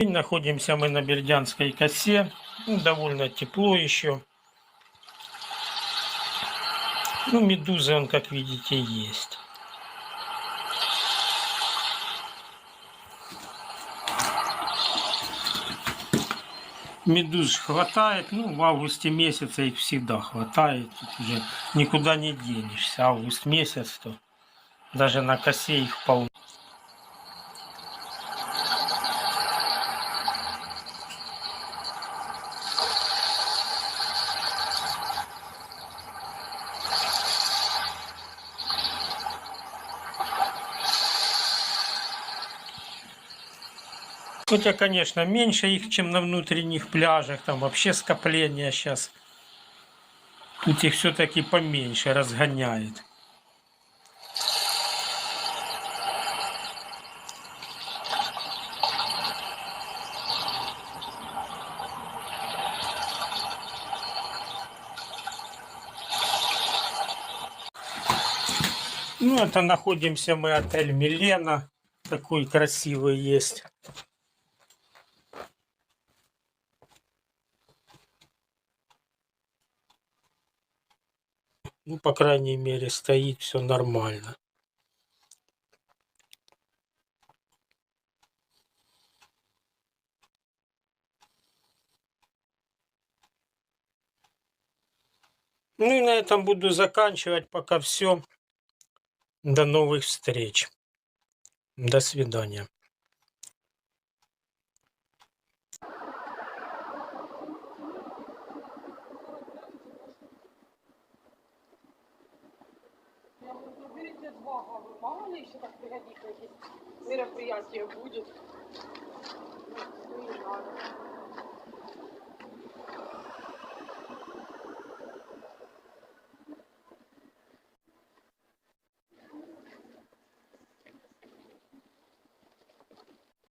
Находимся мы на Бердянской косе. Довольно тепло еще. Медузы, он, как видите, есть. Медуз хватает, в августе месяце их всегда хватает. Тут уже никуда не денешься. Август месяц, то даже на косе их полно. Хотя, конечно, меньше их, чем на внутренних пляжах. Там вообще скопление сейчас. Тут их все-таки поменьше разгоняет. Это находимся мы, отель Милена. Такой красивый есть. По крайней мере, стоит все нормально. И на этом буду заканчивать пока все. До новых встреч. До свидания. Берите 2 главы, мало ли еще так пригодится, если мероприятие будет.